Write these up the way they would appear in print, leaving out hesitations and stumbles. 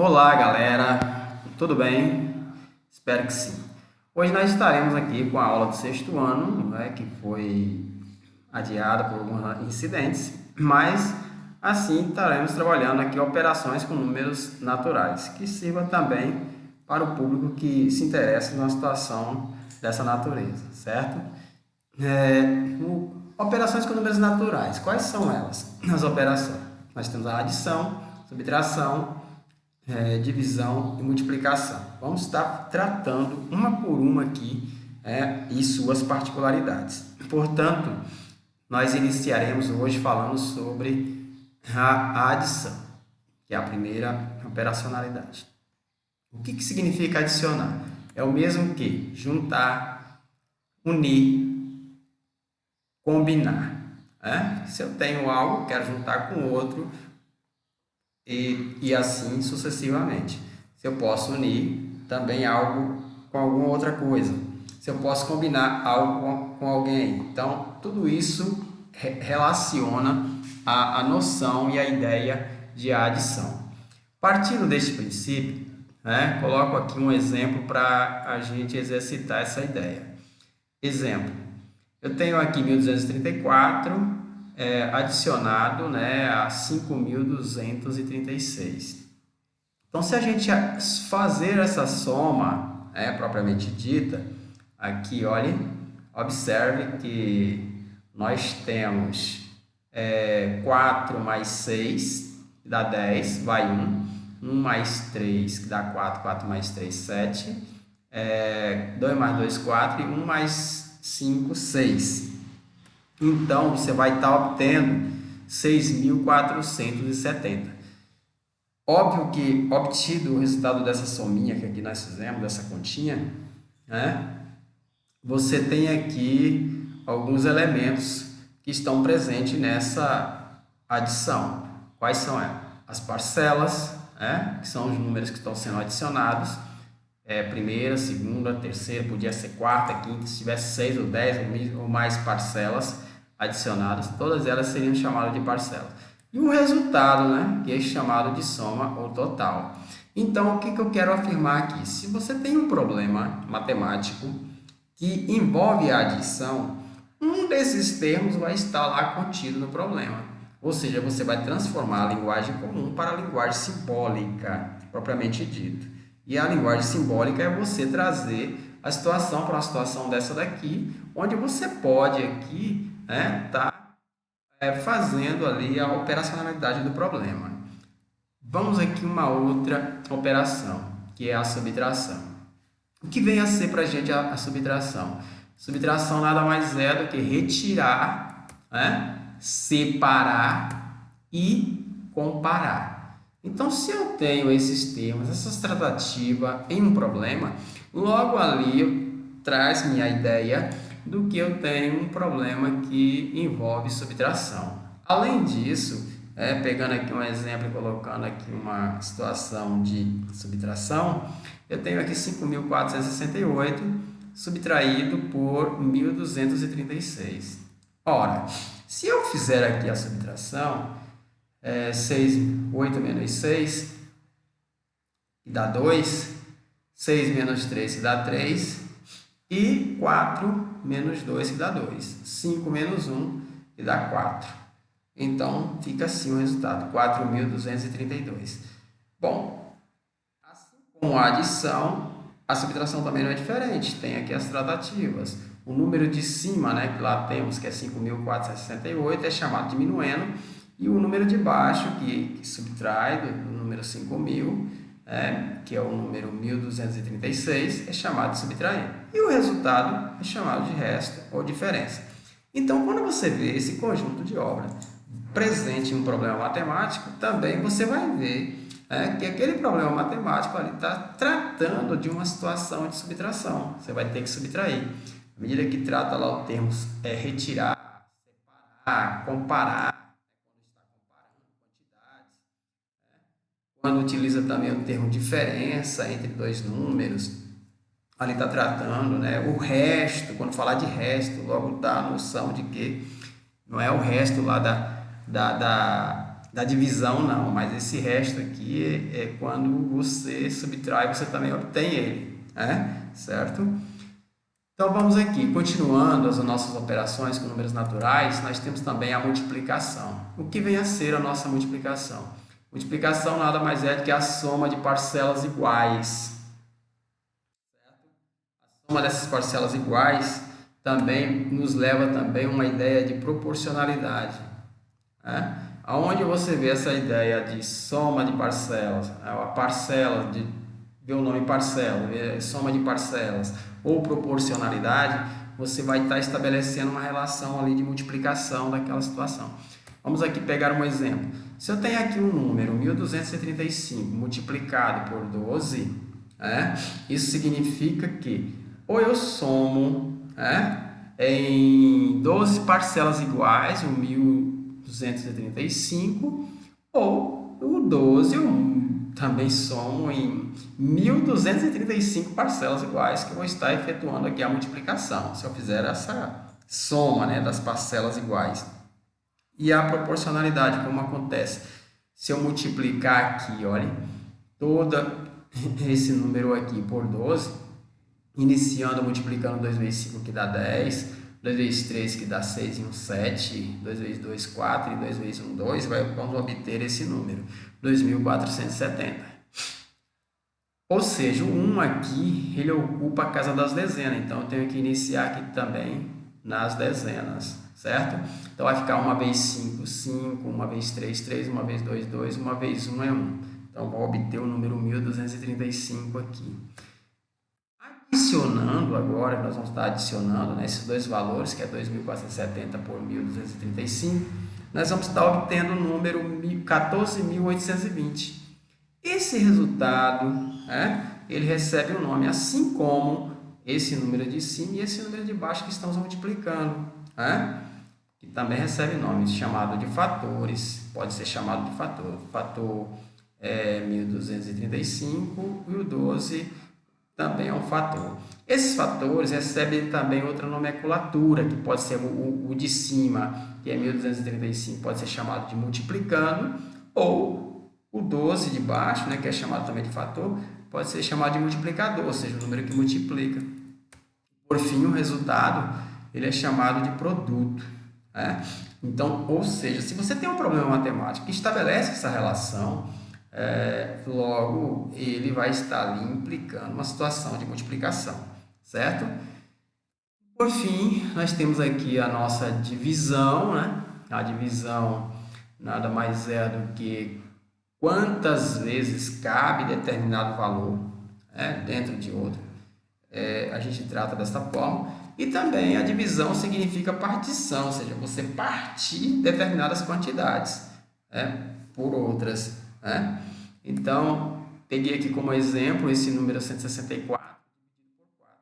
Olá, galera, tudo bem? Espero que sim. Hoje nós estaremos aqui com a aula do sexto ano, né, que foi adiada por alguns incidentes, mas assim estaremos trabalhando aqui operações com números naturais, que sirva também para o público que se interessa numa situação dessa natureza, certo? Operações com números naturais, quais são elas? As operações, nós temos a adição, subtração, divisão e multiplicação. Vamos estar tratando uma por uma aqui e suas particularidades. Portanto, nós iniciaremos hoje falando sobre a adição, que é a primeira operacionalidade. O que significa adicionar? É o mesmo que juntar, unir, combinar. Se eu tenho algo, quero juntar com outro, e assim sucessivamente. Se eu posso unir também algo com alguma outra coisa. Se eu posso combinar algo com alguém. Então, tudo isso relaciona a noção e a ideia de adição. Partindo deste princípio, coloco aqui um exemplo para a gente exercitar essa ideia. Exemplo, eu tenho aqui 1234 adicionado a 5.236. Então, se a gente fazer essa soma propriamente dita, aqui, olhe, observe que nós temos 4 mais 6, que dá 10, vai 1. 1 mais 3, que dá 4, 4 mais 3, 7. 2 mais 2, 4, e 1 mais 5, 6. Então, você vai estar obtendo 6.470. Óbvio que, obtido o resultado dessa sominha que aqui nós fizemos, dessa continha, você tem aqui alguns elementos que estão presentes nessa adição. Quais são elas? As parcelas, que são os números que estão sendo adicionados. Primeira, segunda, terceira, podia ser quarta, quinta, se tivesse 6 ou 10 ou mais parcelas adicionadas, todas elas seriam chamadas de parcelas. E o resultado, que é chamado de soma ou total. Então, o que eu quero afirmar aqui? Se você tem um problema matemático que envolve a adição, um desses termos vai estar lá contido no problema. Ou seja, você vai transformar a linguagem comum para a linguagem simbólica, propriamente dito. E a linguagem simbólica é você trazer a situação para uma situação dessa daqui, onde você pode aqui fazendo ali a operacionalidade do problema. Vamos aqui uma outra operação, que é a subtração. O que vem a ser para a gente a subtração? Subtração nada mais é do que retirar, separar e comparar. Então, se eu tenho esses termos, essas tratativas em um problema, logo ali traz-me a ideia do que eu tenho um problema que envolve subtração. Além disso, pegando aqui um exemplo e colocando aqui uma situação de subtração, eu tenho aqui 5.468 subtraído por 1.236. Ora, se eu fizer aqui a subtração, 8 menos 6, que dá 2, 6 menos 3, que dá 3, e 4 menos 2, que dá 2. 5 menos 1, que dá 4. Então, fica assim o resultado, 4.232. Bom, assim como a adição, a subtração também não é diferente. Tem aqui as tratativas. O número de cima, que lá temos, que é 5.468, é chamado diminuendo. E o número de baixo, que subtrai do número 5.000, que é o número 1.236, é chamado de subtrair. E o resultado é chamado de resto ou diferença. Então, quando você vê esse conjunto de obras presente em um problema matemático, também você vai ver que aquele problema matemático ali está tratando de uma situação de subtração. Você vai ter que subtrair. À medida que trata lá o termo retirar, separar, comparar, quando utiliza também o termo diferença entre dois números, ali está tratando, o resto, quando falar de resto, logo dá a noção de que não é o resto lá da divisão não, mas esse resto aqui é quando você subtrai, você também obtém ele, né? Certo? Então, vamos aqui, continuando as nossas operações com números naturais, nós temos também a multiplicação. O que vem a ser a nossa multiplicação? Multiplicação nada mais é do que a soma de parcelas iguais. A soma dessas parcelas iguais também nos leva também a uma ideia de proporcionalidade, né? Aonde você vê essa ideia de soma de parcelas, a parcela, de ver o nome parcela, soma de parcelas ou proporcionalidade, você vai estar estabelecendo uma relação ali de multiplicação daquela situação. Vamos aqui pegar um exemplo. Se eu tenho aqui um número, 1235, multiplicado por 12, isso significa que ou eu somo em 12 parcelas iguais, o 1235, ou o 12 eu também somo em 1235 parcelas iguais, que eu vou estar efetuando aqui a multiplicação, se eu fizer essa soma, das parcelas iguais. E a proporcionalidade, como acontece? Se eu multiplicar aqui, olha, todo esse número aqui por 12, iniciando multiplicando 2 vezes 5 que dá 10, 2 vezes 3 que dá 6 e 1, 7, 2 vezes 2, 4 e 2 vezes 1, 2, vamos obter esse número, 2.470. Ou seja, o 1 aqui, ele ocupa a casa das dezenas, então eu tenho que iniciar aqui também nas dezenas, certo? Então vai ficar 1 vezes 5, 5, 1 vezes 3, 3, 1 vezes 2, 2, 1 vezes 1 é 1. Então vou obter o número 1235 aqui. Adicionando agora, nós vamos estar adicionando esses dois valores, que é 2.470 por 1.235, nós vamos estar obtendo o número 14.820. Esse resultado, ele recebe um nome, assim como esse número de cima e esse número de baixo que estamos multiplicando, que também recebe nome chamado de fatores, pode ser chamado de fator. Fator 1235 e o 12 também é um fator. Esses fatores recebem também outra nomenclatura, que pode ser o de cima, que é 1235, pode ser chamado de multiplicando, ou o 12 de baixo, que é chamado também de fator, pode ser chamado de multiplicador, ou seja, o número que multiplica. Por fim, o resultado ele é chamado de produto. Então, ou seja, se você tem um problema matemático que estabelece essa relação, logo ele vai estar ali implicando uma situação de multiplicação, certo? Por fim, nós temos aqui a nossa divisão, A divisão nada mais é do que quantas vezes cabe determinado valor dentro de outro. A gente trata dessa forma. E também a divisão significa partição, ou seja, você partir determinadas quantidades por outras. Então, peguei aqui como exemplo esse número 164 dividido por 4.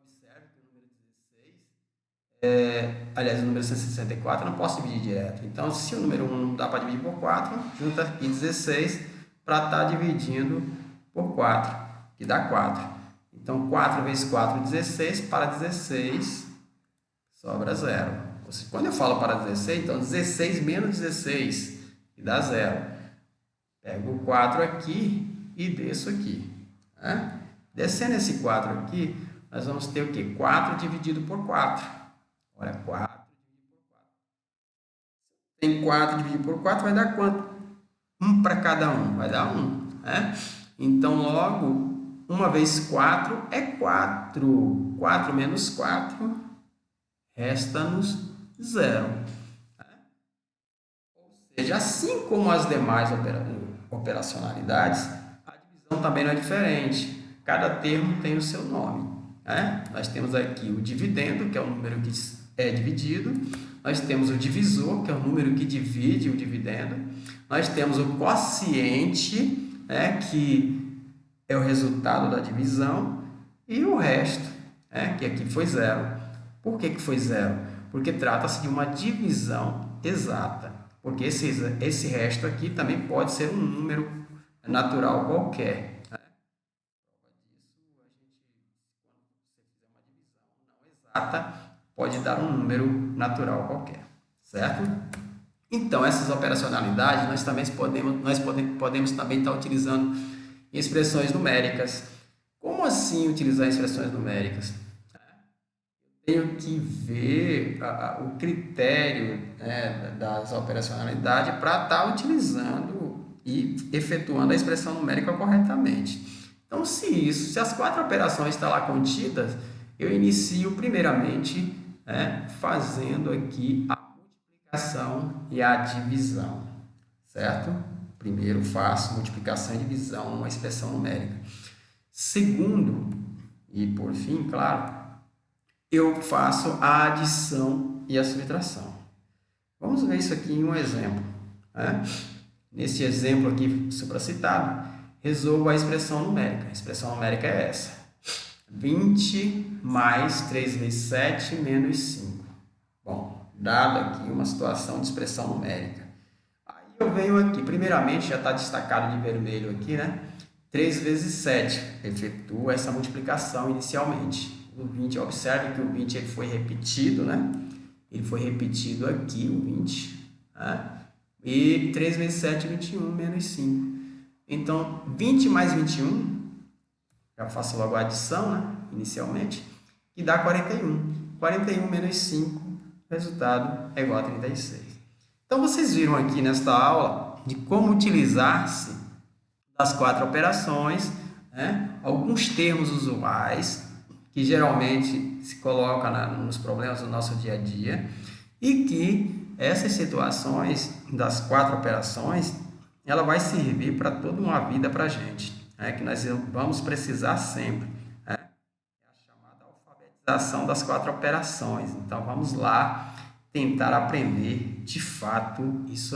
Observe que o número 16, aliás, o número 164 eu não posso dividir direto. Então, se o número 1 não dá para dividir por 4, junta aqui 16 para estar dividindo por 4, que dá 4. Então, 4 vezes 4, 16, para 16, sobra 0. Quando eu falo para 16, então 16 menos 16, que dá 0. Pego o 4 aqui e desço aqui. Descendo esse 4 aqui, nós vamos ter o quê? 4 dividido por 4. Olha, 4 dividido por 4. Tem 4 dividido por 4, vai dar quanto? 1 para cada um, vai dar 1. Então, logo, 1 vezes 4 é 4. 4 menos 4, resta-nos 0. Ou seja, assim como as demais operacionalidades, a divisão também não é diferente. Cada termo tem o seu nome. Nós temos aqui o dividendo, que é o número que é dividido. Nós temos o divisor, que é o número que divide o dividendo. Nós temos o quociente, que é o resultado da divisão, e o resto, que aqui foi 0. Por que foi 0? Porque trata-se de uma divisão exata, porque esse resto aqui também pode ser um número natural qualquer. Exata pode dar um número natural qualquer, certo? Então, essas operacionalidades nós podemos também estar utilizando expressões numéricas. Como assim utilizar expressões numéricas? Tenho que ver o critério, né, das operacionalidades para estar utilizando e efetuando a expressão numérica corretamente. Então, se as quatro operações estão lá contidas, eu inicio primeiramente, né, fazendo aqui a multiplicação e a divisão, certo? Primeiro faço multiplicação e divisão numa expressão numérica. Segundo, e por fim, claro, eu faço a adição e a subtração. Vamos ver isso aqui em um exemplo, né? Nesse exemplo aqui supracitado, resolvo a expressão numérica. A expressão numérica é essa: 20 mais 3 vezes 7 menos 5. Bom, dado aqui uma situação de expressão numérica. Aí eu venho aqui, primeiramente já está destacado de vermelho aqui, né? 3 vezes 7, efetua essa multiplicação inicialmente. O 20, observe que o 20 ele foi repetido, né? Ele foi repetido aqui, o 20. Né? E 3 vezes 7, 21, menos 5. Então, 20 mais 21, já faço logo a adição, né? Inicialmente, que dá 41. 41 menos 5, resultado é igual a 36. Então, vocês viram aqui nesta aula de como utilizar-se das quatro operações, né? Alguns termos usuais que geralmente se coloca nos problemas do nosso dia a dia e que essas situações das quatro operações ela vai servir para toda uma vida para a gente, né? Que nós vamos precisar sempre, né? É a chamada alfabetização das quatro operações. Então vamos lá tentar aprender de fato isso aí.